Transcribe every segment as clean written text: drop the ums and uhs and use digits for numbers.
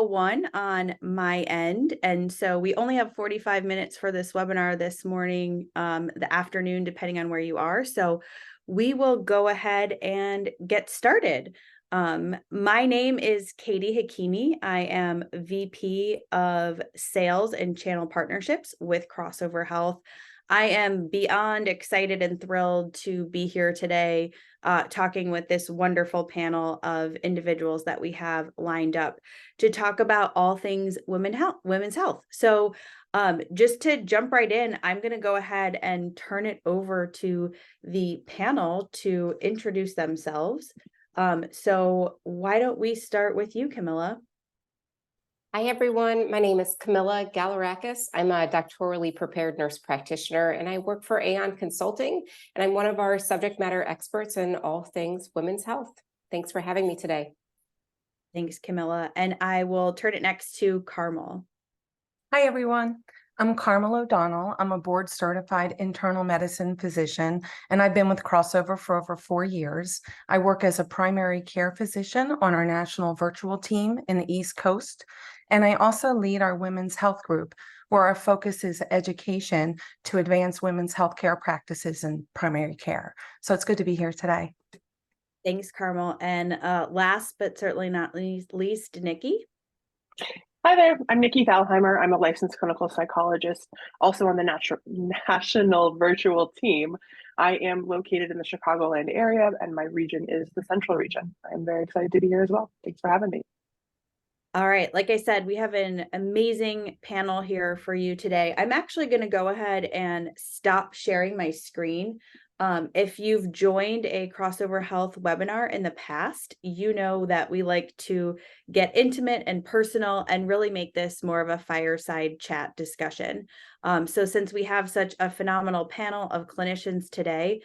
one on my end. And so we only have 45 minutes for this webinar this morning, the afternoon, depending on where you are. So we will go ahead and get started. My name is Katie Hakimi. I am VP of Sales and Channel Partnerships with Crossover Health. I am beyond excited and thrilled to be here today talking with this wonderful panel of individuals that we have lined up to talk about all things women's health. So just to jump right in, I'm going to go ahead and turn it over to the panel to introduce themselves. So why don't we start with you, Camilla? Hi, everyone. My name is Camilla Galarakis. I'm a doctorally prepared nurse practitioner, and I work for Aon Consulting, and I'm one of our subject matter experts in all things women's health. Thanks for having me today. Thanks, Camilla. And I will turn it next to Carmel. Hi, everyone. I'm Carmel O'Donnell. I'm a board certified internal medicine physician, and I've been with Crossover for over 4 years. I work as a primary care physician on our national virtual team in the East Coast. And I also lead our women's health group, where our focus is education to advance women's healthcare practices in primary care. So it's good to be here today. Thanks, Carmel. And last but certainly not least, Nikki. Hi there, I'm Nikki Thalheimer. I'm a licensed clinical psychologist, also on the national virtual team. I am located in the Chicagoland area, and my region is the Central region. I'm very excited to be here as well. Thanks for having me. All right, like I said, we have an amazing panel here for you today. I'm actually going to go ahead and stop sharing my screen. If you've joined a Crossover Health webinar in the past, you know that we like to get intimate and personal and really make this more of a fireside chat discussion. So since we have such a phenomenal panel of clinicians today,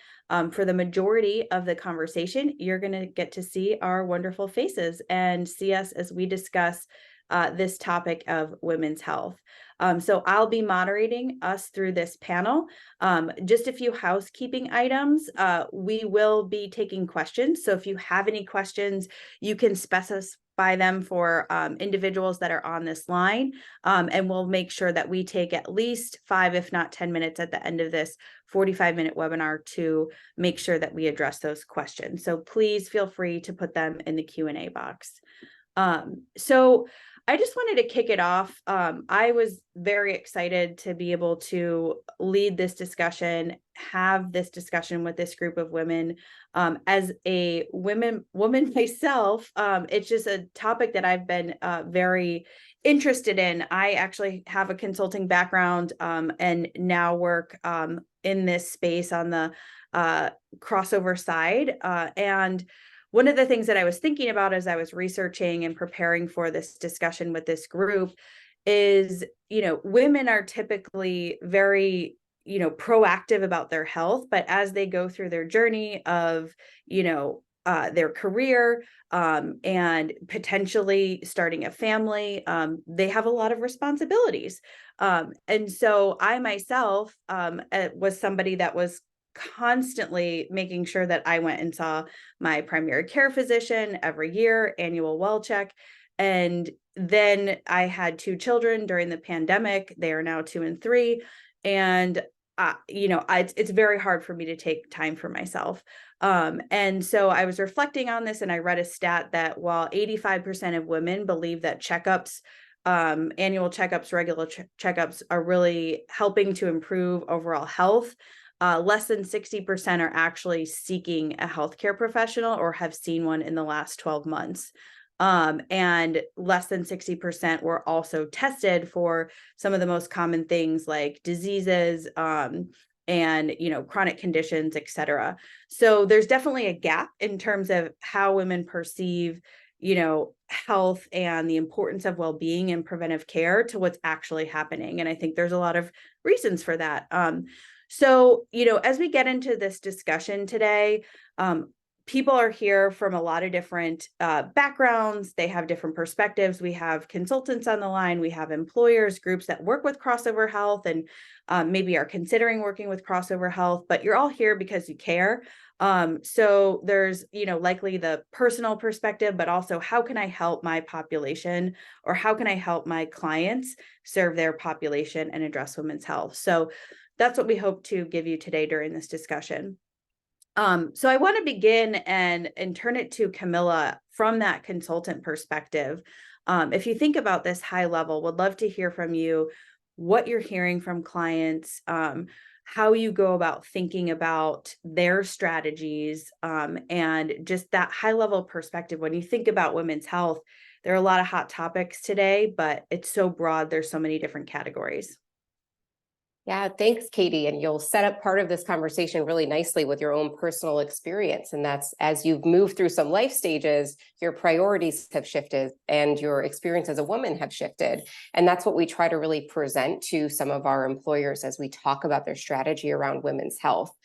for the majority of the conversation, you're going to get to see our wonderful faces and see us as we discuss this topic of women's health. So I'll be moderating us through this panel. Just a few housekeeping items. We will be taking questions. So if you have any questions, you can specify them for individuals that are on this line. And we'll make sure that we take at least 5, if not 10 minutes at the end of this 45-minute webinar to make sure that we address those questions. So please feel free to put them in the Q&A box. So I just wanted to kick it off. I was very excited to be able to lead this discussion, have this discussion with this group of women. As a woman myself, it's just a topic that I've been very interested in. I actually have a consulting background and now work in this space on the crossover side. And one of the things that I was thinking about as I was researching and preparing for this discussion with this group is, women are typically very, proactive about their health, but as they go through their journey of, their career and potentially starting a family, they have a lot of responsibilities. And so I myself was somebody that was constantly making sure that I went and saw my primary care physician every year, annual well check. And then I had 2 children during the pandemic. They are now 2 and 3. And, it's very hard for me to take time for myself. And so I was reflecting on this, and I read a stat that while 85% of women believe that checkups, annual checkups, regular checkups are really helping to improve overall health, less than 60% are actually seeking a healthcare professional or have seen one in the last 12 months. And less than 60% were also tested for some of the most common things like diseases, and, chronic conditions, et cetera. So there's definitely a gap in terms of how women perceive, health and the importance of well-being and preventive care to what's actually happening. And I think there's a lot of reasons for that. So, as we get into this discussion today, people are here from a lot of different backgrounds. They have different perspectives. We have consultants on the line. We have employers, groups that work with Crossover Health and maybe are considering working with Crossover Health, but you're all here because you care. So there's, likely the personal perspective, but also how can I help my population, or how can I help my clients serve their population and address women's health? So that's what we hope to give you today during this discussion. So I want to begin and turn it to Camilla from that consultant perspective. If you think about this high level, would love to hear from you what you're hearing from clients, how you go about thinking about their strategies, and just that high level perspective. When you think about women's health, there are a lot of hot topics today, but it's so broad. There's so many different categories. Yeah, thanks, Katie. And you'll set up part of this conversation really nicely with your own personal experience. And that's as you've moved through some life stages, your priorities have shifted and your experience as a woman have shifted. And that's what we try to really present to some of our employers as we talk about their strategy around women's health.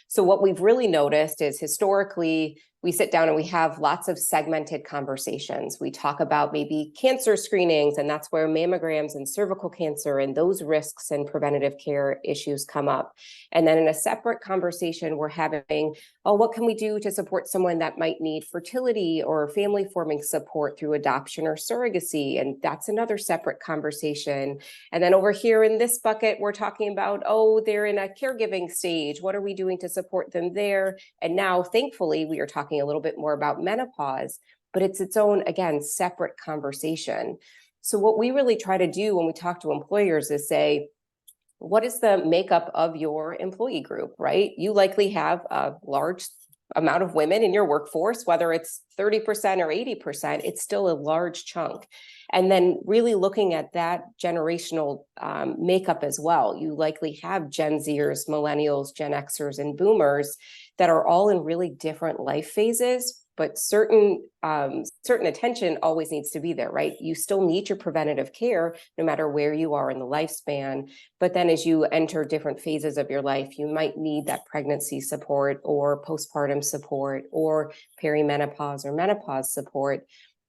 So what we've really noticed is historically, we sit down and we have lots of segmented conversations. We talk about maybe cancer screenings, and that's where mammograms and cervical cancer and those risks and preventative care issues come up. And then in a separate conversation, we're having, oh, what can we do to support someone that might need fertility or family forming support through adoption or surrogacy? And that's another separate conversation. And then over here in this bucket, we're talking about, oh, they're in a caregiving stage. What are we doing to support them there? And now, thankfully, we are talking a little bit more about menopause, but it's its own, again, separate conversation. So what we really try to do when we talk to employers is say, what is the makeup of your employee group, right? You likely have a large amount of women in your workforce, whether it's 30% or 80%, it's still a large chunk. And then really looking at that generational makeup as well. You likely have Gen Zers, millennials, Gen Xers, and boomers that are all in really different life phases, but certain attention always needs to be there, right? You still need your preventative care no matter where you are in the lifespan. But then as you enter different phases of your life, you might need that pregnancy support or postpartum support or perimenopause or menopause support.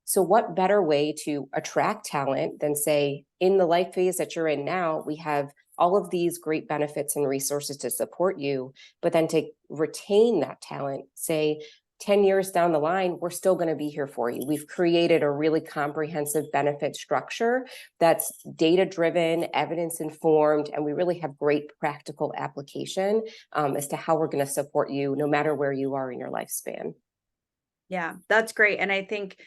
So what better way to attract talent than say, in the life phase that you're in now, we have all of these great benefits and resources to support you, but then to retain that talent, say 10 years down the line, we're still going to be here for you. We've created a really comprehensive benefit structure that's data-driven, evidence-informed, and we really have great practical application as to how we're going to support you no matter where you are in your lifespan. Yeah, that's great. And I think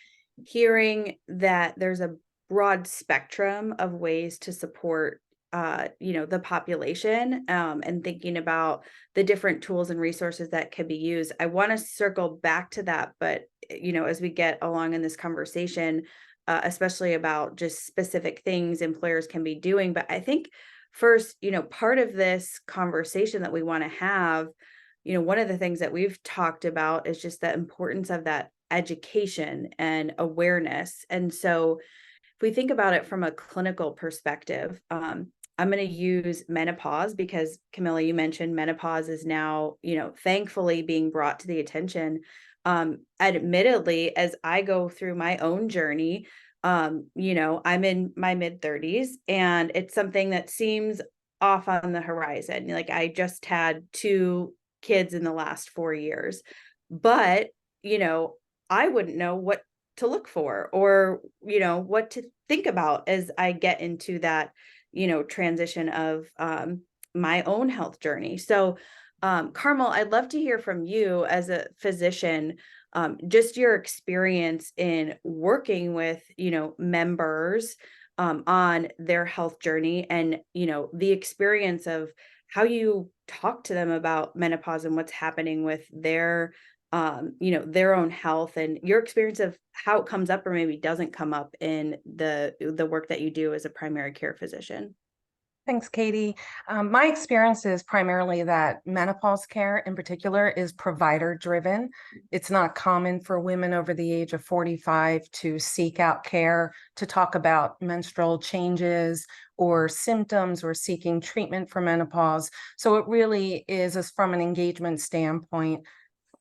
hearing that there's a broad spectrum of ways to support the population, and thinking about the different tools and resources that can be used. I want to circle back to that, but as we get along in this conversation, especially about just specific things employers can be doing. But I think first, part of this conversation that we want to have, one of the things that we've talked about is just the importance of that education and awareness. And so if we think about it from a clinical perspective, I'm going to use menopause because Camilla, you mentioned menopause is now, thankfully being brought to the attention. Admittedly, as I go through my own journey, I'm in my mid-30s and it's something that seems off on the horizon. Like I just had 2 kids in the last 4 years, but, I wouldn't know what to look for or, what to think about as I get into that, transition of my own health journey. So, Carmel, I'd love to hear from you as a physician, just your experience in working with, members on their health journey and, the experience of how you talk to them about menopause and what's happening with their their own health and your experience of how it comes up or maybe doesn't come up in the work that you do as a primary care physician. Thanks, Katie. My experience is primarily that menopause care in particular is provider driven. It's not common for women over the age of 45 to seek out care to talk about menstrual changes or symptoms or seeking treatment for menopause. So it really is, as from an engagement standpoint,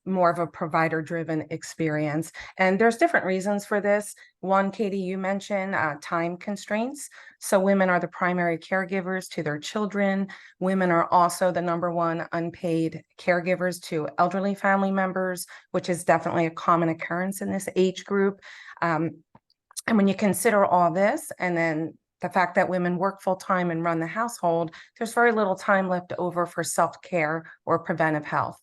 more of a provider-driven experience. And there's different reasons for this. One, Katie, you mentioned time constraints. So women are the primary caregivers to their children. Women are also the #1 unpaid caregivers to elderly family members, which is definitely a common occurrence in this age group. And when you consider all this, and then the fact that women work full-time and run the household, there's very little time left over for self-care or preventive health.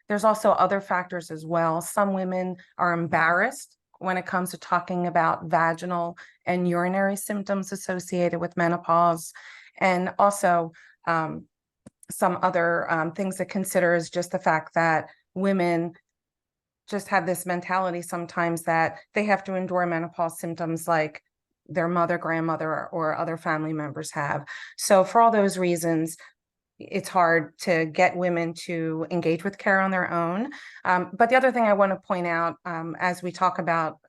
There's also other factors as well. Some women are embarrassed when it comes to talking about vaginal and urinary symptoms associated with menopause. And also some other things to consider is just the fact that women just have this mentality sometimes that they have to endure menopause symptoms like their mother, grandmother, or other family members have. So for all those reasons, it's hard to get women to engage with care on their own. But the other thing I want to point out, as we talk about,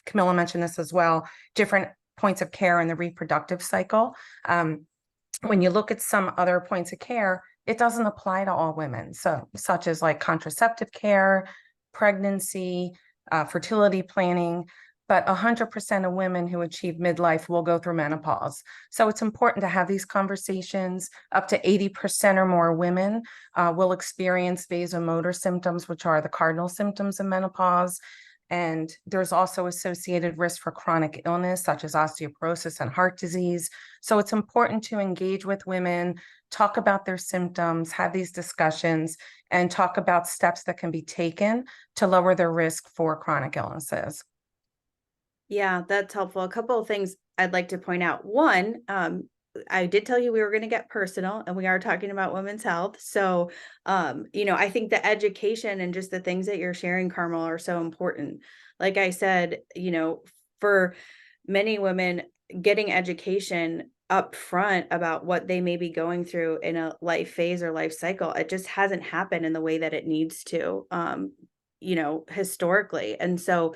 Camilla mentioned this as well, different points of care in the reproductive cycle. When you look at some other points of care, it doesn't apply to all women. So such as like contraceptive care, pregnancy, fertility planning, but 100% of women who achieve midlife will go through menopause. So it's important to have these conversations. Up to 80% or more women will experience vasomotor symptoms, which are the cardinal symptoms of menopause. And there's also associated risk for chronic illness, such as osteoporosis and heart disease. So it's important to engage with women, talk about their symptoms, have these discussions, and talk about steps that can be taken to lower their risk for chronic illnesses. Yeah, that's helpful. A couple of things I'd like to point out. One, I did tell you we were going to get personal, and we are talking about women's health. So, I think the education and just the things that you're sharing, Carmel, are so important. Like I said, for many women, getting education up front about what they may be going through in a life phase or life cycle, it just hasn't happened in the way that it needs to, historically. And so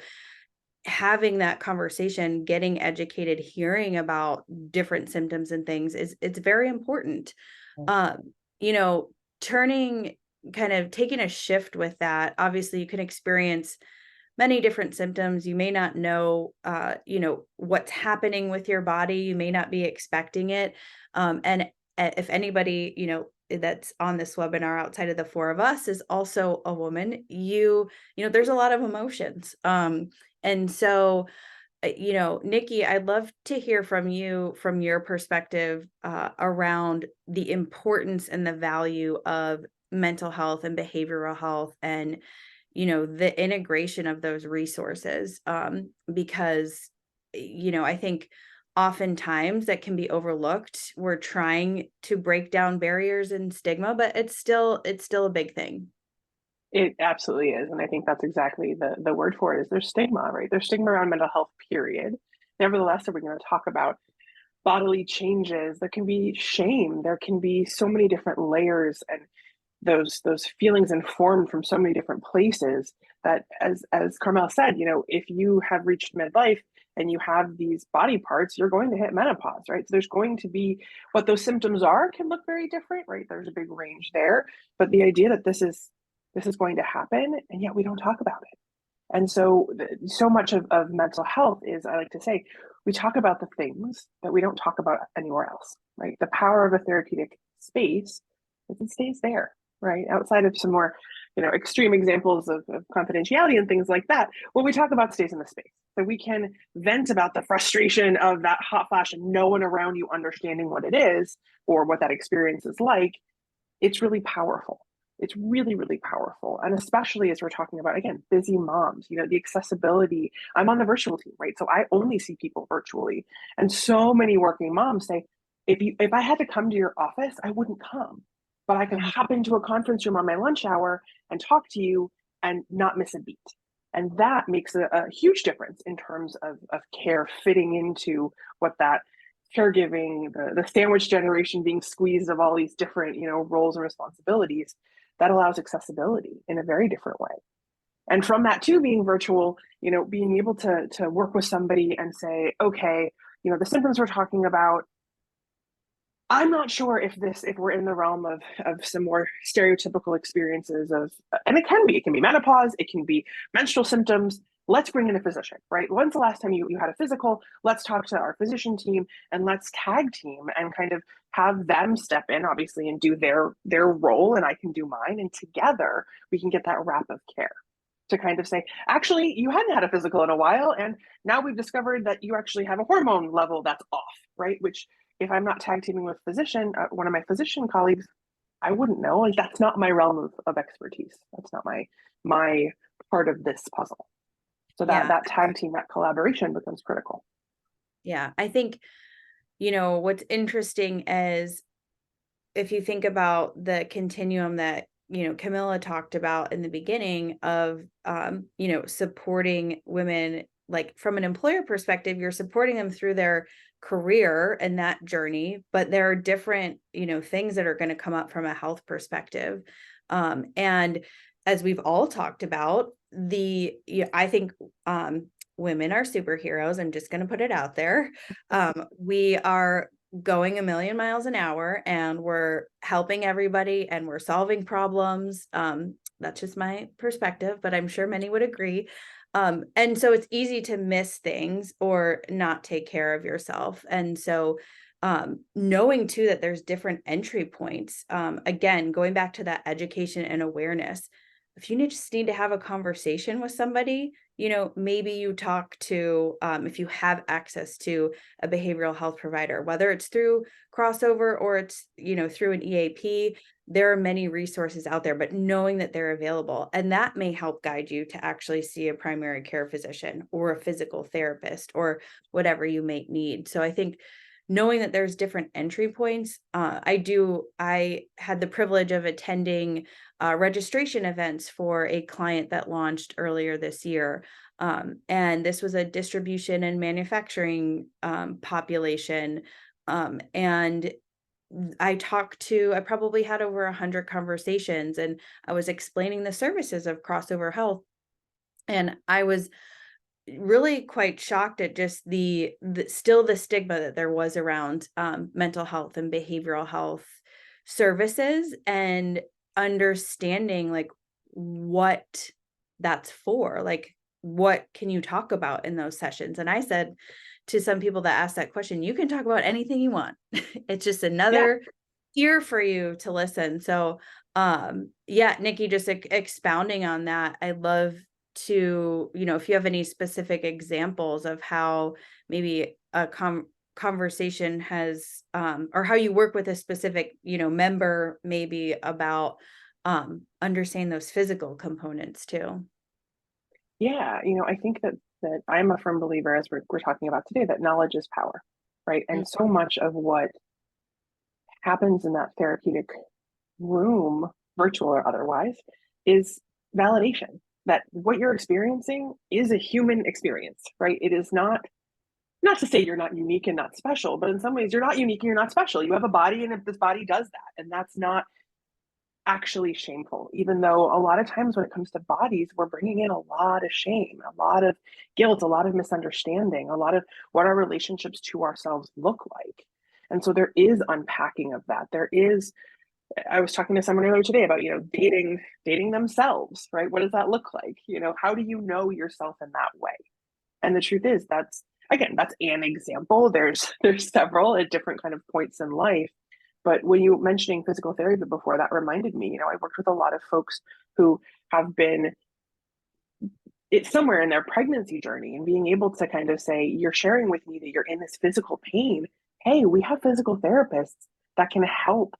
having that conversation, getting educated, hearing about different symptoms and things it's very important. Um, turning kind of taking a shift with that. Obviously, you can experience many different symptoms. You may not know, what's happening with your body. You may not be expecting it. And if anybody, that's on this webinar outside of the four of us is also a woman, there's a lot of emotions. And so, Nikki, I'd love to hear from you from your perspective around the importance and the value of mental health and behavioral health and, the integration of those resources. Because, I think oftentimes that can be overlooked. We're trying to break down barriers and stigma, but it's still a big thing. It absolutely is. And I think that's exactly the word for it is there's stigma, right? There's stigma around mental health, period. Nevertheless, if we're going to talk about bodily changes, there can be shame. There can be so many different layers and those feelings informed from so many different places that as Carmel said, if you have reached midlife and you have these body parts, you're going to hit menopause, right? So there's going to be what those symptoms are can look very different, right? There's a big range there. But the idea that this is going to happen, and yet we don't talk about it. And so much of mental health is, I like to say, we talk about the things that we don't talk about anywhere else, right? The power of a therapeutic space is it stays there, right? Outside of some more, extreme examples of confidentiality and things like that, what we talk about stays in the space. So we can vent about the frustration of that hot flash and no one around you understanding what it is or what that experience is like. It's really powerful. It's really, really powerful. And especially as we're talking about, again, busy moms, the accessibility. I'm on the virtual team, right? So I only see people virtually. And so many working moms say, if I had to come to your office, I wouldn't come. But I can hop into a conference room on my lunch hour and talk to you and not miss a beat. And that makes a huge difference in terms of care fitting into what that caregiving, the sandwich generation being squeezed of all these different, roles and responsibilities. That allows accessibility in a very different way. And from that too, being virtual, being able to work with somebody and say, okay, the symptoms we're talking about, I'm not sure if we're in the realm of some more stereotypical experiences of, and it can be menopause, it can be menstrual symptoms. Let's bring in a physician, right? When's the last time you had a physical? Let's talk to our physician team and let's tag team and kind of have them step in, obviously, and do their role, and I can do mine, and together we can get that wrap of care to kind of say, actually, you hadn't had a physical in a while, and now we've discovered that you actually have a hormone level that's off, right? Which, if I'm not tag teaming with physician, one of my physician colleagues, I wouldn't know. Like, that's not my realm of expertise. That's not my part of this puzzle. So that tag team, that collaboration becomes critical. Yeah, I think, what's interesting is if you think about the continuum that, Camilla talked about in the beginning of, supporting women, like from an employer perspective, you're supporting them through their career and that journey, but there are different, things that are going to come up from a health perspective. And as we've all talked about, I think, women are superheroes. I'm just going to put it out there. We are going a million miles an hour and we're helping everybody and we're solving problems. That's just my perspective, but I'm sure many would agree. And so it's easy to miss things or not take care of yourself. And so knowing too that there's different entry points, again, going back to that education and awareness, if you just need to have a conversation with somebody, maybe you talk to, if you have access to a behavioral health provider, whether it's through Crossover or it's, through an EAP, there are many resources out there, but knowing that they're available, and that may help guide you to actually see a primary care physician or a physical therapist or whatever you may need. So I think knowing that there's different entry points, I had the privilege of attending registration events for a client that launched earlier this year. And this was a distribution and manufacturing population. And I probably had over 100 conversations, and I was explaining the services of Crossover Health. And I was really quite shocked at just the stigma that there was around mental health and behavioral health services, and understanding like what that's for, like what can you talk about in those sessions. And I said to some people that asked that question, you can talk about anything you want. It's just another ear for you to listen. So Nikki, just expounding on that, I love to, if you have any specific examples of how maybe a conversation has, or how you work with a specific, member, maybe about understanding those physical components too. Yeah, I think that I'm a firm believer, as we're talking about today, that knowledge is power, right? And so much of what happens in that therapeutic room, virtual or otherwise, is validation that what you're experiencing is a human experience, right? It is not to say you're not unique and not special, but in some ways you're not unique and you're not special. You have a body, and if this body does that, and that's not actually shameful, even though a lot of times when it comes to bodies, we're bringing in a lot of shame, a lot of guilt, a lot of misunderstanding, a lot of what our relationships to ourselves look like. And so there is unpacking of that. I was talking to someone earlier today about, dating themselves, right? What does that look like? How do you know yourself in that way? And the truth is that's an example. There's several at different kind of points in life. But when you mentioning physical therapy before, that reminded me, I worked with a lot of folks who have been somewhere in their pregnancy journey, and being able to kind of say, you're sharing with me that you're in this physical pain. Hey, we have physical therapists that can help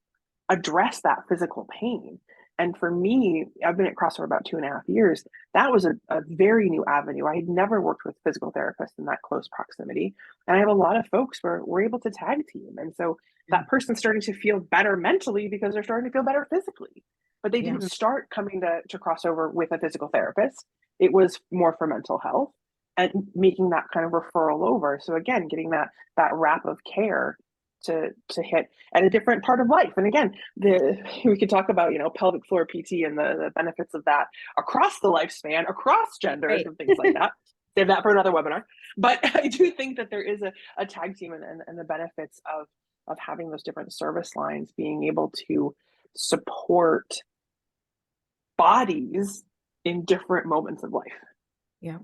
address that physical pain. And for me, I've been at Crossover about 2.5 years. That was a very new avenue. I had never worked with physical therapists in that close proximity. And I have a lot of folks where we're able to tag team. And so that person's starting to feel better mentally because they're starting to feel better physically. But they didn't start coming to Crossover with a physical therapist. It was more for mental health and making that kind of referral over. So again, getting that wrap of care to hit at a different part of life. And again, we could talk about, pelvic floor PT and the benefits of that across the lifespan, across genders, and things like that. Save that for another webinar. But I do think that there is a tag team and the benefits of having those different service lines being able to support bodies in different moments of life. Yeah.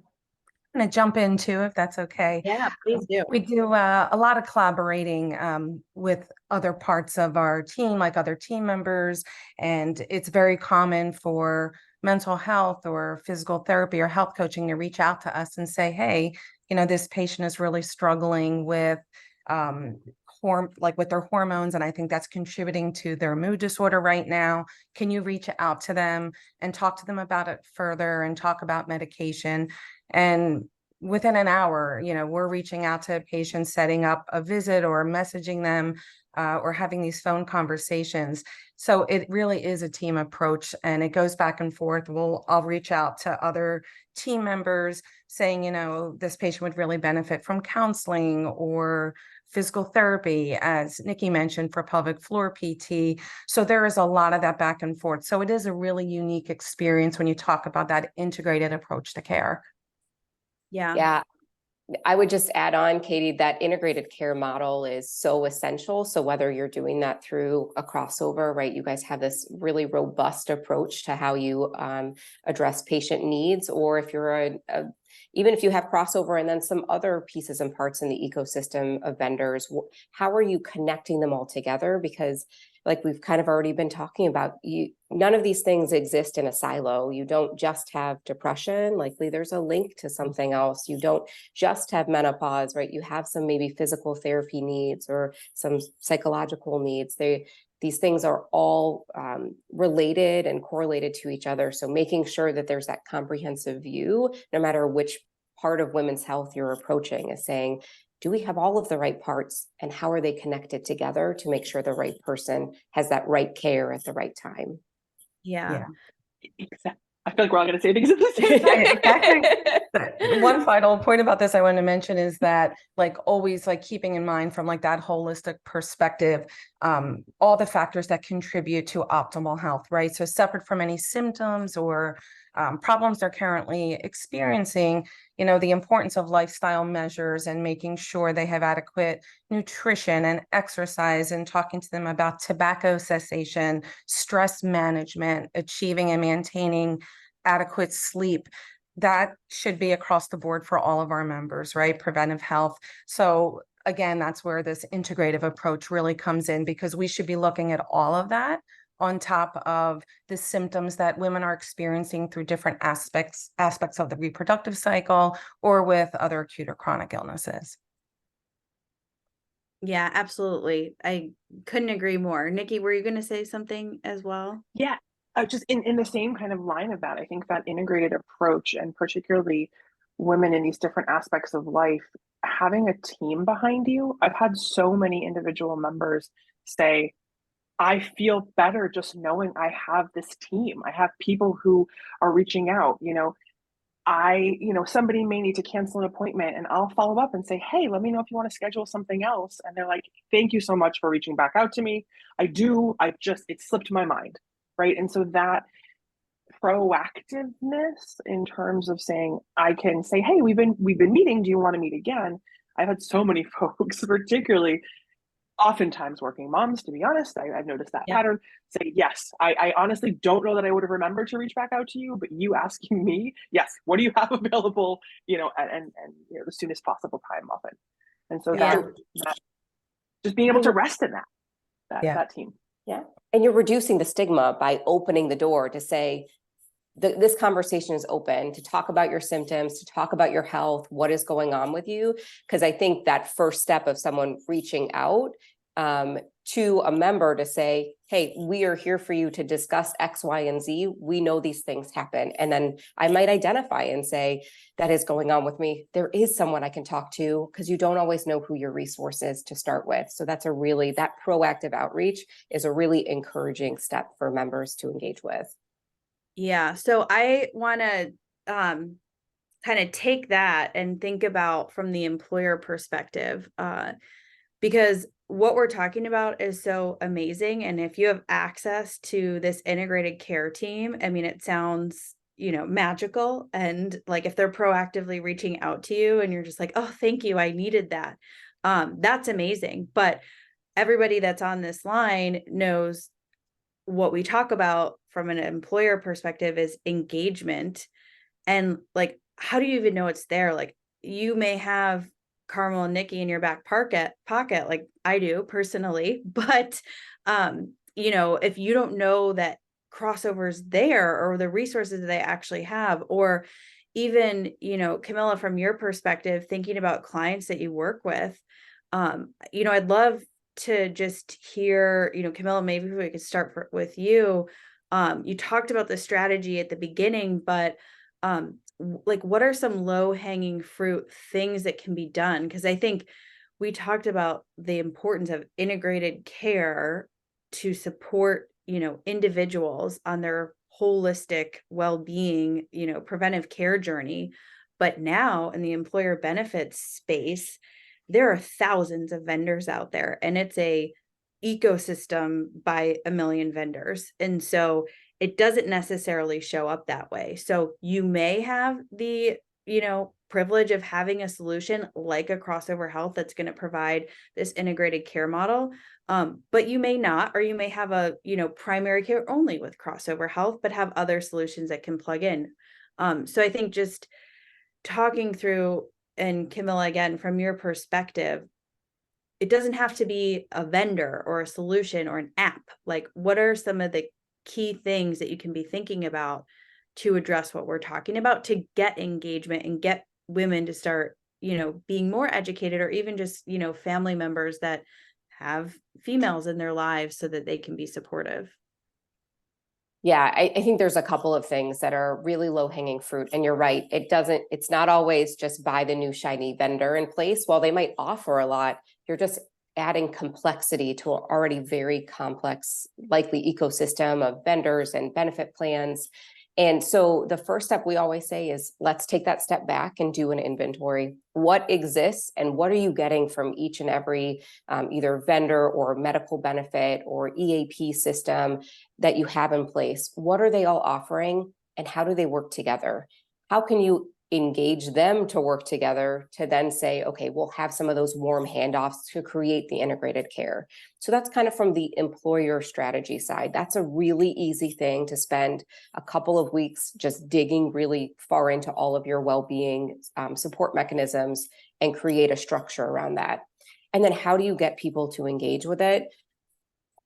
I'm going to jump in too, if that's okay. Yeah, please do. We do a lot of collaborating with other parts of our team, like other team members, and it's very common for mental health or physical therapy or health coaching to reach out to us and say, hey, this patient is really struggling with with their hormones, and I think that's contributing to their mood disorder right now. Can you reach out to them and talk to them about it further and talk about medication? And within an hour, we're reaching out to patients, setting up a visit or messaging them or having these phone conversations. So it really is a team approach, and it goes back and forth. I'll reach out to other team members saying, this patient would really benefit from counseling or physical therapy, as Nikki mentioned, for pelvic floor PT. So there is a lot of that back and forth. So it is a really unique experience when you talk about that integrated approach to care. Yeah. Yeah. I would just add on, Katie, that integrated care model is so essential. So whether you're doing that through a crossover, right, you guys have this really robust approach to how you address patient needs, or if you're even if you have crossover and then some other pieces and parts in the ecosystem of vendors, how are you connecting them all together? Because like we've kind of already been talking about, none of these things exist in a silo. You don't just have depression, likely there's a link to something else. You don't just have menopause, right? You have some maybe physical therapy needs or some psychological needs. These things are all related and correlated to each other. So making sure that there's that comprehensive view, no matter which part of women's health you're approaching, is saying, do we have all of the right parts, and how are they connected together to make sure the right person has that right care at the right time? Yeah. Exactly. I feel like we're all going to say things at the same time. One final point about this I want to mention is that, like, always, like, keeping in mind from like that holistic perspective, all the factors that contribute to optimal health, right? So separate from any symptoms or problems they're currently experiencing, the importance of lifestyle measures and making sure they have adequate nutrition and exercise, and talking to them about tobacco cessation, stress management, achieving and maintaining adequate sleep. That should be across the board for all of our members, right? Preventive health. So again, that's where this integrative approach really comes in, because we should be looking at all of that on top of the symptoms that women are experiencing through different aspects of the reproductive cycle or with other acute or chronic illnesses. Yeah, absolutely. I couldn't agree more. Nikki, were you going to say something as well? Yeah, just in the same kind of line of that, I think that integrated approach, and particularly women in these different aspects of life, having a team behind you. I've had so many individual members say, I feel better just knowing I have this team. I have people who are reaching out. Somebody may need to cancel an appointment, and I'll follow up and say, hey, let me know if you want to schedule something else. And they're like, thank you so much for reaching back out to me. It slipped my mind. Right. And so that proactiveness in terms of saying, I can say, hey, we've been meeting. Do you want to meet again? I've had so many folks, particularly oftentimes working moms, to be honest, I've noticed that pattern, say, yes, I honestly don't know that I would have remembered to reach back out to you, but you asking me, yes, what do you have available, and the soonest possible time often. And so that just being able to rest in that team. Yeah. And you're reducing the stigma by opening the door to say, this conversation is open to talk about your symptoms, to talk about your health, what is going on with you. Because I think that first step of someone reaching out to a member to say, hey, we are here for you to discuss X, Y, and Z. We know these things happen. And then I might identify and say, that is going on with me. There is someone I can talk to, because you don't always know who your resource is to start with. So that proactive outreach is a really encouraging step for members to engage with. Yeah. So I want to kind of take that and think about from the employer perspective, because what we're talking about is so amazing. And if you have access to this integrated care team, I mean, it sounds, magical. And like, if they're proactively reaching out to you and you're just like, oh, thank you, I needed that. That's amazing. But everybody that's on this line knows what we talk about from an employer perspective is engagement. And like, how do you even know it's there? Like, you may have Carmel and Nikki in your back pocket, like I do personally, but you know, if you don't know that crossovers there or the resources that they actually have, or even, you know, Camilla, from your perspective, thinking about clients that you work with, you know, I'd love to just hear, you know, Camilla, maybe we could start with you. You talked about the strategy at the beginning, but like, what are some low hanging fruit things that can be done? Because I think we talked about the importance of integrated care to support, you know, individuals on their holistic well-being, you know, preventive care journey. But now in the employer benefits space, there are thousands of vendors out there, and it's a ecosystem by a million vendors. And so it doesn't necessarily show up that way. So you may have the, you know, privilege of having a solution like a Crossover Health that's going to provide this integrated care model. But you may not, or you may have a, you know, primary care only with Crossover Health, but have other solutions that can plug in. So I think just talking through, and Camilla, again, from your perspective, it doesn't have to be a vendor or a solution or an app. Like, what are some of the key things that you can be thinking about to address what we're talking about, to get engagement and get women to start, you know, being more educated, or even just, you know, family members that have females in their lives so that they can be supportive? Yeah, I think there's a couple of things that are really low hanging fruit. And you're right, it's not always just buy the new shiny vendor in place. While they might offer a lot, you're just adding complexity to an already very complex, likely ecosystem of vendors and benefit plans. And so the first step we always say is, let's take that step back and do an inventory. What exists and what are you getting from each and every either vendor or medical benefit or EAP system that you have in place? What are they all offering and how do they work together? How can you engage them to work together to then say, okay, we'll have some of those warm handoffs to create the integrated care. So that's kind of from the employer strategy side. That's a really easy thing to spend a couple of weeks just digging really far into all of your well-being support mechanisms and create a structure around that. And then how do you get people to engage with it?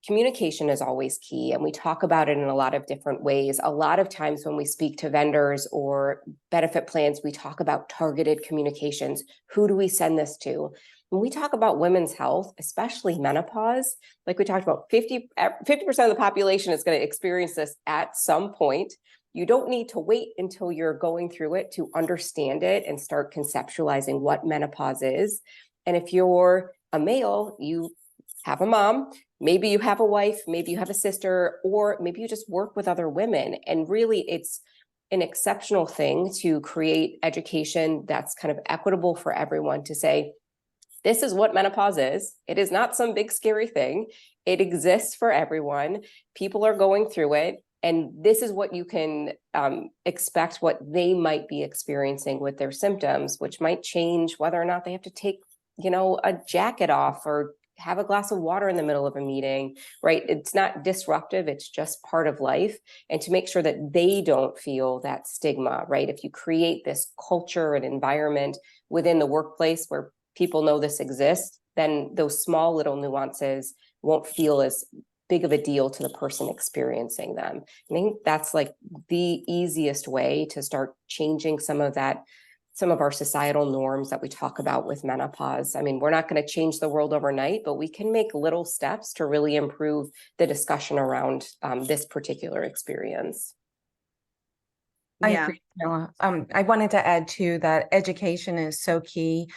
Communication is always key, and we talk about it in a lot of different ways. A lot of times when we speak to vendors or benefit plans, we talk about targeted communications. Who do we send this to? When we talk about women's health, especially menopause, like we talked about, 50% of the population is going to experience this at some point. You don't need to wait until you're going through it to understand it and start conceptualizing what menopause is. And if you're a male, you have a mom, maybe you have a wife, maybe you have a sister, or maybe you just work with other women. And really, it's an exceptional thing to create education that's kind of equitable for everyone, to say, this is what menopause is. It is not some big scary thing. It exists for everyone. People are going through it. And this is what you can expect what they might be experiencing with their symptoms, which might change whether or not they have to take, you know, a jacket off or have a glass of water in the middle of a meeting, right? It's not disruptive, it's just part of life. And to make sure that they don't feel that stigma, right? If you create this culture and environment within the workplace where people know this exists, then those small little nuances won't feel as big of a deal to the person experiencing them. I think that's like the easiest way to start changing some of our societal norms that we talk about with menopause. I mean, we're not going to change the world overnight, but we can make little steps to really improve the discussion around this particular experience. I Yeah. agree, Camilla. I wanted to add too that education is so key.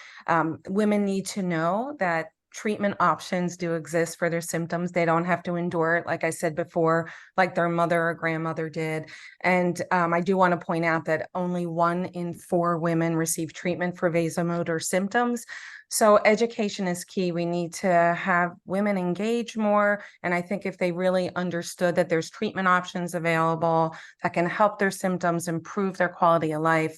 Women need to know that treatment options do exist for their symptoms. They don't have to endure it, like I said before, like their mother or grandmother did. And I do want to point out that only 1 in 4 women receive treatment for vasomotor symptoms. So education is key. We need to have women engage more. And I think if they really understood that there's treatment options available that can help their symptoms, improve their quality of life,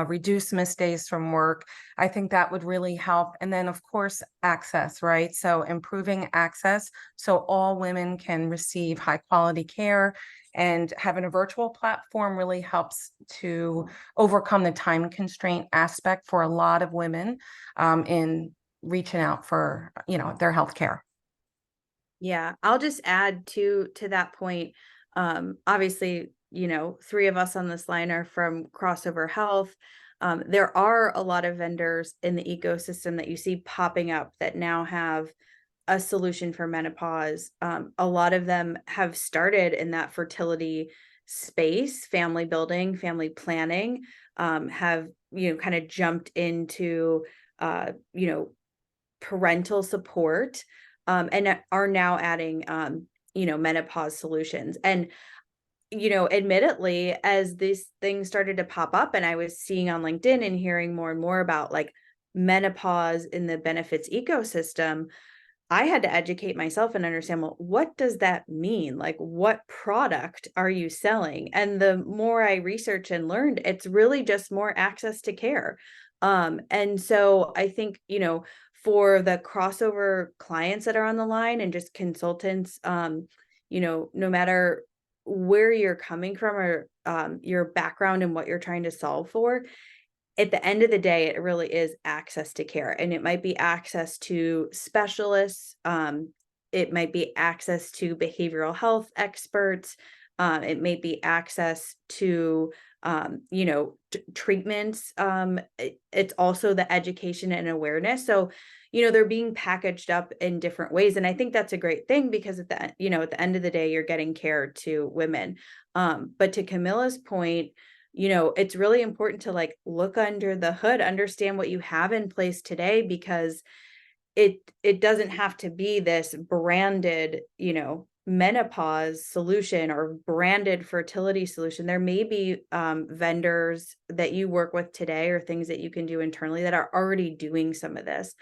reduce missed days from work, I think that would really help. And then, of course, access, right? So improving access so all women can receive high quality care, and having a virtual platform really helps to overcome the time constraint aspect for a lot of women in reaching out for, their health care. Yeah, I'll just add to that point. Obviously, three of us on this line are from Crossover Health. There are a lot of vendors in the ecosystem that you see popping up that now have a solution for menopause. A lot of them have started in that fertility space, family building, family planning, have, kind of jumped into, parental support, and are now adding, menopause solutions. And, admittedly, as these things started to pop up and I was seeing on LinkedIn and hearing more and more about like menopause in the benefits ecosystem, I had to educate myself and understand, well, what does that mean? Like, what product are you selling? And the more I researched and learned, it's really just more access to care. And so I think, for the crossover clients that are on the line and just consultants, no matter where you're coming from or your background and what you're trying to solve for, at the end of the day, it really is access to care. And it might be access to specialists. It might be access to behavioral health experts. It may be access to, treatments. It's also the education and awareness. So, they're being packaged up in different ways. And I think that's a great thing because at the end of the day, you're getting care to women. But to Camilla's point, it's really important to like look under the hood, understand what you have in place today, because it doesn't have to be this branded, menopause solution or branded fertility solution. There may be vendors that you work with today or things that you can do internally that are already doing some of this.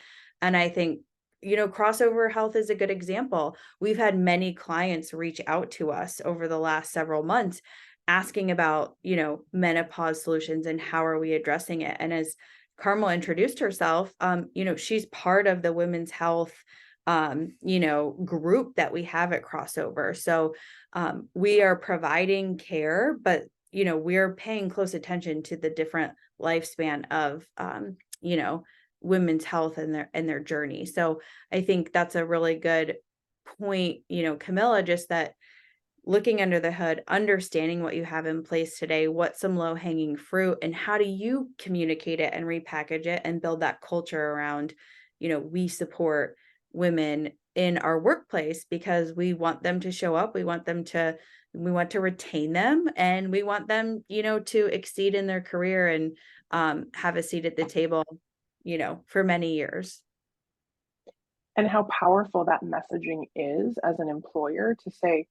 And I think, Crossover Health is a good example. We've had many clients reach out to us over the last several months asking about, menopause solutions and how are we addressing it. And as Carmel introduced herself, she's part of the women's health, group that we have at Crossover. So we are providing care, but, we're paying close attention to the different lifespan of, women's health and their journey. So I think that's a really good point, Camilla, just that looking under the hood, understanding what you have in place today, what's some low hanging fruit, and how do you communicate it and repackage it and build that culture around, we support women in our workplace because we want them to show up. We want to retain them, and we want them, to exceed in their career and have a seat at the table, for many years. And how powerful that messaging is as an employer to say,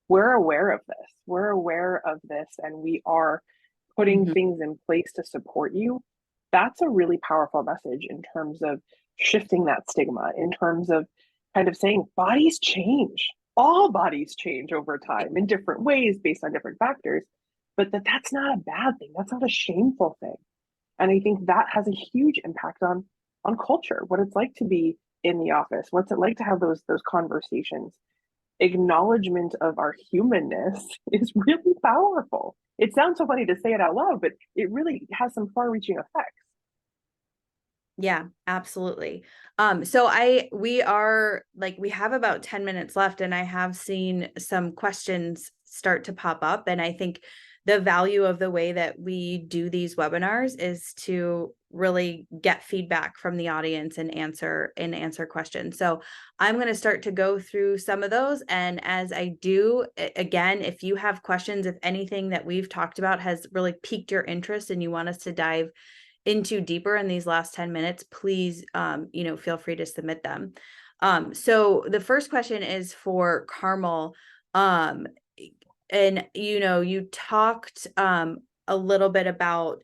we're aware of this. We're aware of this, and we are putting things in place to support you. That's a really powerful message in terms of shifting that stigma, in terms of kind of saying bodies change. All bodies change over time in different ways based on different factors, but that's not a bad thing. That's not a shameful thing. And I think that has a huge impact on culture, what it's like to be in the office, what's it like to have those conversations. Acknowledgement of our humanness is really powerful. It sounds so funny to say it out loud, but it really has some far-reaching effects. Yeah, absolutely. So we have about 10 minutes left, and I have seen some questions start to pop up. And I think the value of the way that we do these webinars is to really get feedback from the audience and answer questions. So I'm going to start to go through some of those. And as I do, again, if you have questions, if anything that we've talked about has really piqued your interest and you want us to dive into deeper in these last 10 minutes, please, feel free to submit them. So the first question is for Carmel. And, you talked a little bit about,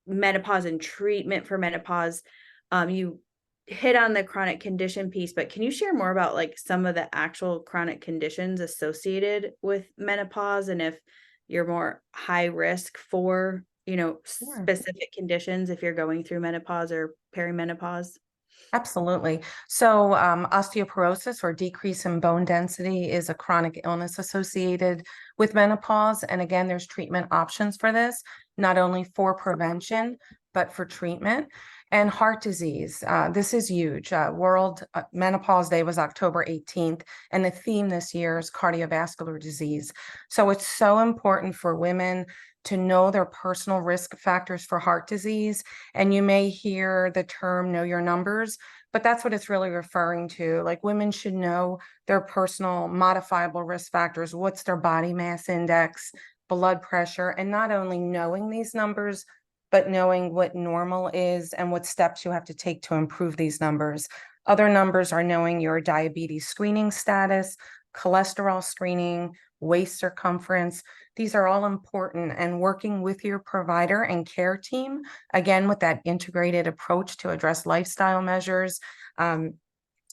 menopause and treatment for menopause. You hit on the chronic condition piece, but can you share more about like some of the actual chronic conditions associated with menopause, and if you're more high risk for, Sure. specific conditions if you're going through menopause or perimenopause? Absolutely. So, osteoporosis or decrease in bone density is a chronic illness associated with menopause. And again, there's treatment options for this, not only for prevention, but for treatment. And heart disease, this is huge. World Menopause Day was October 18th, and the theme this year is cardiovascular disease. So it's so important for women to know their personal risk factors for heart disease. And you may hear the term know your numbers, but that's what it's really referring to. Like, women should know their personal modifiable risk factors. What's their body mass index, blood pressure, and not only knowing these numbers, but knowing what normal is and what steps you have to take to improve these numbers. Other numbers are knowing your diabetes screening status, cholesterol screening, waist circumference. These are all important, and working with your provider and care team, again, with that integrated approach to address lifestyle measures,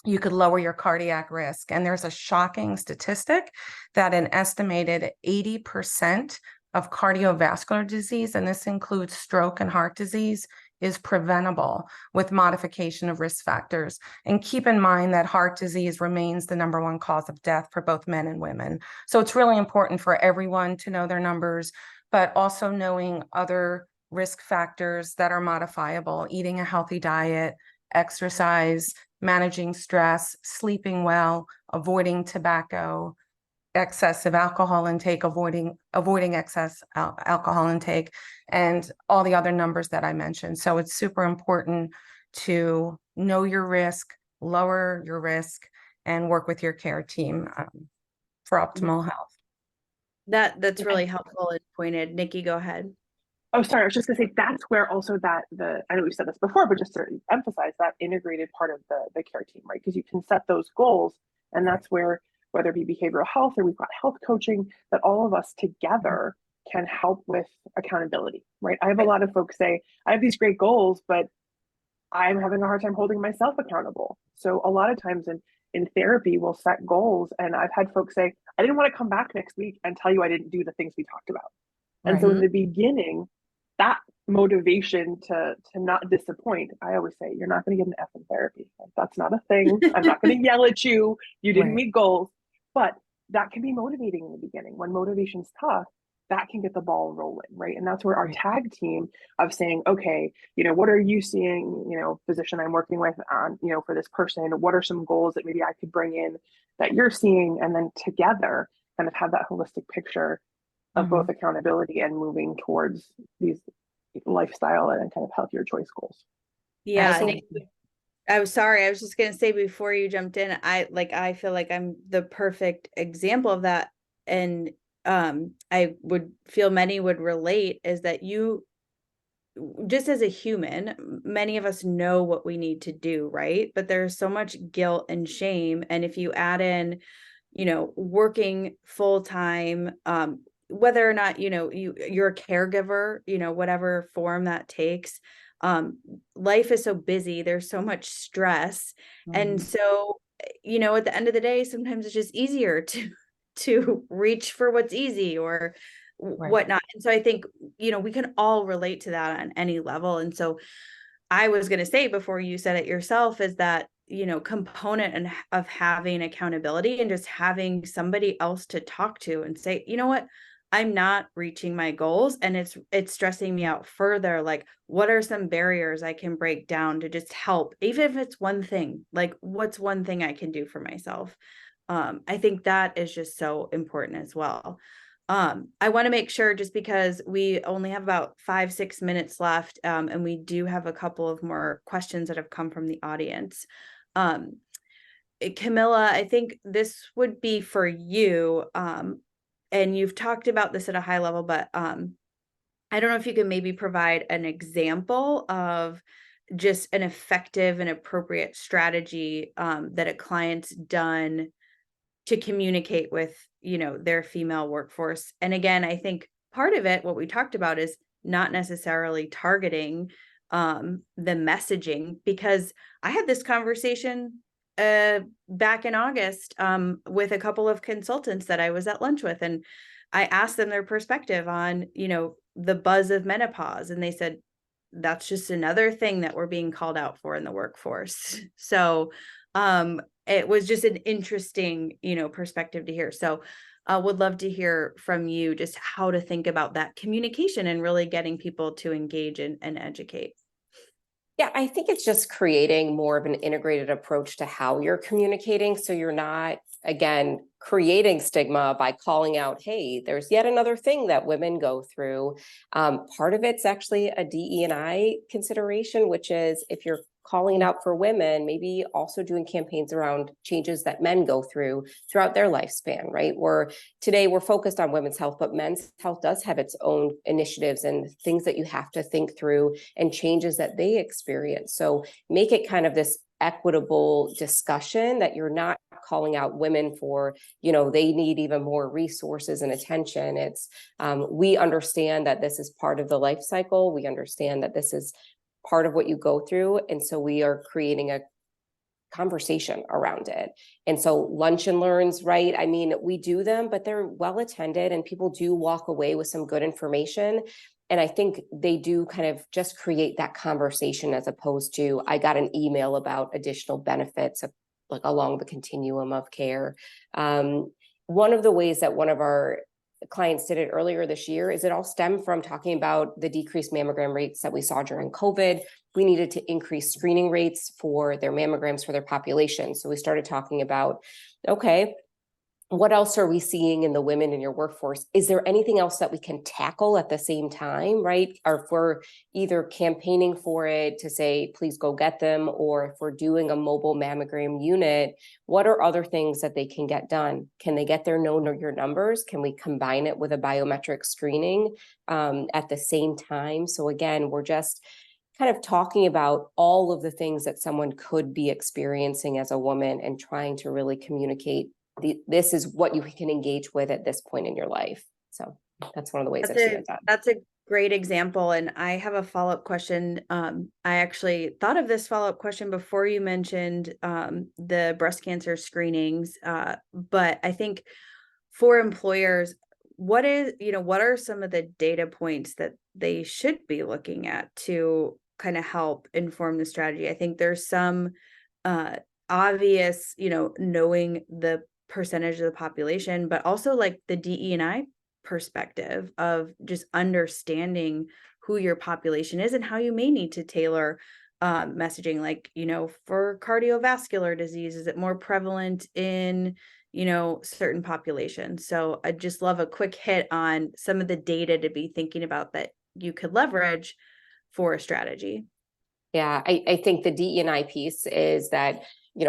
you could lower your cardiac risk. And there's a shocking statistic that an estimated 80% of cardiovascular disease, and this includes stroke and heart disease, is preventable with modification of risk factors. And keep in mind that heart disease remains the #1 cause of death for both men and women. So it's really important for everyone to know their numbers, but also knowing other risk factors that are modifiable: eating a healthy diet, exercise, managing stress, sleeping well, avoiding tobacco, excessive alcohol intake, avoiding excess alcohol intake, and all the other numbers that I mentioned. So it's super important to know your risk, lower your risk, and work with your care team for optimal health. That's Yeah. really helpful and pointed. Nikki, go ahead. Oh, sorry. I was just gonna say that's where also I know we said this before, but just to emphasize that integrated part of the care team, right? Because you can set those goals, and that's where, whether it be behavioral health or we've got health coaching, that all of us together can help with accountability, right? I have a lot of folks say, I have these great goals, but I'm having a hard time holding myself accountable. So a lot of times in therapy, we'll set goals, and I've had folks say, I didn't want to come back next week and tell you I didn't do the things we talked about. And so in the beginning, that motivation to not disappoint, I always say, you're not going to get an F in therapy. Like, that's not a thing. I'm not going to yell at you. You didn't Right. meet goals. But that can be motivating in the beginning. When motivation's tough, that can get the ball rolling, right? And that's where our Right. tag team of saying, okay, what are you seeing, physician I'm working with on, for this person, what are some goals that maybe I could bring in that you're seeing? And then together kind of have that holistic picture of both accountability and moving towards these lifestyle and kind of healthier choice goals. Yeah, think- I was sorry. I was just gonna say before you jumped in, I feel like I'm the perfect example of that. And I would feel many would relate, is that you, just as a human, many of us know what we need to do, right? But there's so much guilt and shame. And if you add in, working full time, whether or not, you're a caregiver, whatever form that takes, life is so busy, there's so much stress. And so, at the end of the day, sometimes it's just easier to reach for what's easy or whatnot. And so I think, we can all relate to that on any level. And so I was going to say, before you said it yourself, is that, component of having accountability and just having somebody else to talk to and say, you know what, I'm not reaching my goals and it's stressing me out further. Like, what are some barriers I can break down to just help, even if it's one thing, like what's one thing I can do for myself? I think that is just so important as well. I want to make sure, just because we only have about 5-6 minutes left, and we do have a couple of more questions that have come from the audience. Camilla, I think this would be for you. And you've talked about this at a high level, but I don't know if you can maybe provide an example of just an effective and appropriate strategy that a client's done to communicate with, their female workforce. And again, I think part of it, what we talked about, is not necessarily targeting the messaging, because I had this conversation back in August with a couple of consultants that I was at lunch with, and I asked them their perspective on, you know, the buzz of menopause, and they said that's just another thing that we're being called out for in the workforce. So it was just an interesting, you know, perspective to hear. So would love to hear from you just how to think about that communication and really getting people to engage and educate. Yeah, I think it's just creating more of an integrated approach to how you're communicating. So you're not, again, creating stigma by calling out, hey, there's yet another thing that women go through. Part of it's actually a DE&I consideration, which is if you're calling it out for women, maybe also doing campaigns around changes that men go through throughout their lifespan, right? Today we're focused on women's health, but men's health does have its own initiatives and things that you have to think through and changes that they experience. So make it kind of this equitable discussion that you're not calling out women for, you know, they need even more resources and attention. It's we understand that this is part of the life cycle. We understand that this is part of what you go through. And so we are creating a conversation around it. And so lunch and learns, right? I mean, we do them, but they're well attended and people do walk away with some good information. And I think they do kind of just create that conversation as opposed to, I got an email about additional benefits of, like along the continuum of care. One of the ways that one of our clients did it earlier this year is it all stemmed from talking about the decreased mammogram rates that we saw during COVID. We needed to increase screening rates for their mammograms for their population. So we started talking about, okay, what else are we seeing in the women in your workforce? Is there anything else that we can tackle at the same time, right? Or if we're either campaigning for it to say, please go get them, or if we're doing a mobile mammogram unit, what are other things that they can get done? Can they get their know your numbers? Can we combine it with a biometric screening at the same time? So again, we're just kind of talking about all of the things that someone could be experiencing as a woman and trying to really communicate this is what you can engage with at this point in your life. So that's one of the ways I've seen it done. That's a great example. And I have a follow-up question. I actually thought of this follow-up question before you mentioned the breast cancer screenings. But I think for employers, what are some of the data points that they should be looking at to kind of help inform the strategy? I think there's some obvious, knowing the percentage of the population, but also like the DE&I perspective of just understanding who your population is and how you may need to tailor messaging, like, for cardiovascular disease, is it more prevalent in, certain populations? So I just love a quick hit on some of the data to be thinking about that you could leverage for a strategy. Yeah, I think the DE&I piece is that,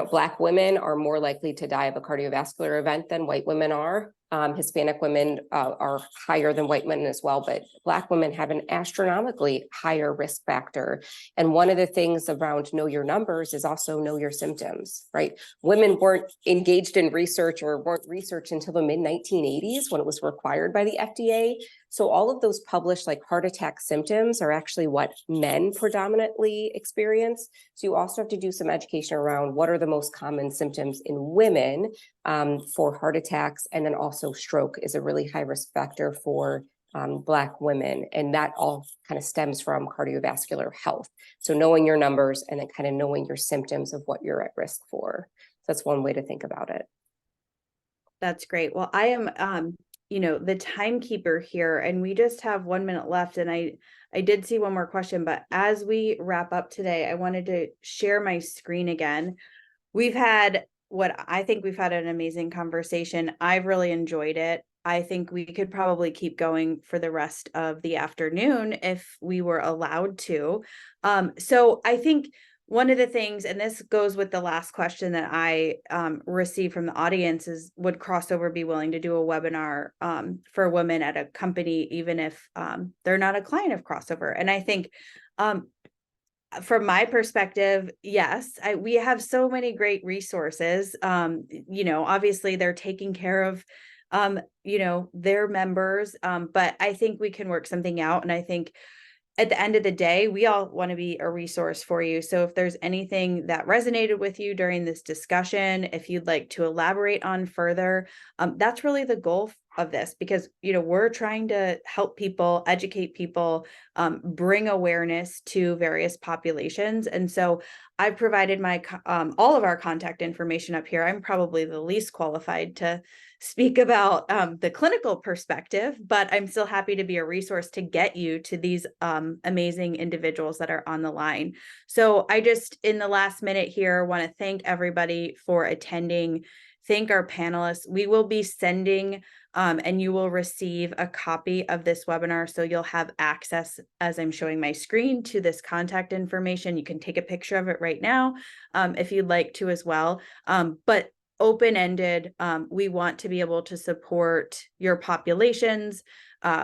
Black women are more likely to die of a cardiovascular event than white women are. Hispanic women are higher than white women as well, but Black women have an astronomically higher risk factor. And one of the things around know your numbers is also know your symptoms, right? Women weren't engaged in research or weren't researched until the mid-1980s when it was required by the FDA. So all of those published like heart attack symptoms are actually what men predominantly experience. So you also have to do some education around what are the most common symptoms in women for heart attacks. And then also stroke is a really high risk factor for Black women. And that all kind of stems from cardiovascular health. So knowing your numbers and then kind of knowing your symptoms of what you're at risk for. So that's one way to think about it. That's great. Well, I am the timekeeper here, and we just have 1 minute left. And I did see one more question, but as we wrap up today, I wanted to share my screen again. We've had an amazing conversation. I've really enjoyed it. I think we could probably keep going for the rest of the afternoon if we were allowed to. So I think one of the things, and this goes with the last question that I received from the audience, is would Crossover be willing to do a webinar for women at a company, even if they're not a client of Crossover? And I think from my perspective, yes, we have so many great resources. Obviously they're taking care of their members, but I think we can work something out. And I think at the end of the day, we all want to be a resource for you. So if there's anything that resonated with you during this discussion, if you'd like to elaborate on further, that's really the goal of this, because, you know, we're trying to help people, educate people, bring awareness to various populations. And so I've provided my all of our contact information up here. I'm probably the least qualified to speak about the clinical perspective, but I'm still happy to be a resource to get you to these amazing individuals that are on the line. So I just, in the last minute here, want to thank everybody for attending. Thank our panelists. We will be sending and you will receive a copy of this webinar. So you'll have access, as I'm showing my screen, to this contact information. You can take a picture of it right now if you'd like to as well. But open-ended, we want to be able to support your populations.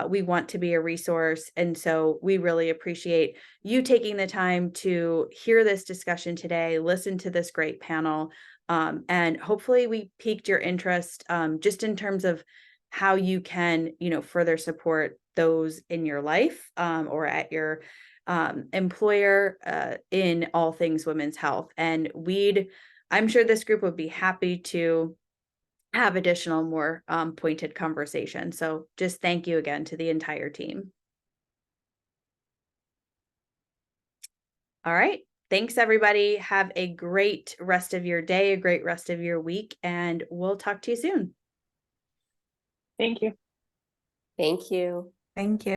We want to be a resource. And so we really appreciate you taking the time to hear this discussion today, listen to this great panel. And hopefully we piqued your interest just in terms of how you can, you know, further support those in your life or at your employer in all things women's health. And I'm sure this group would be happy to have additional more pointed conversation. So just thank you again to the entire team. All right. Thanks, everybody. Have a great rest of your day, a great rest of your week, and we'll talk to you soon. Thank you. Thank you. Thank you.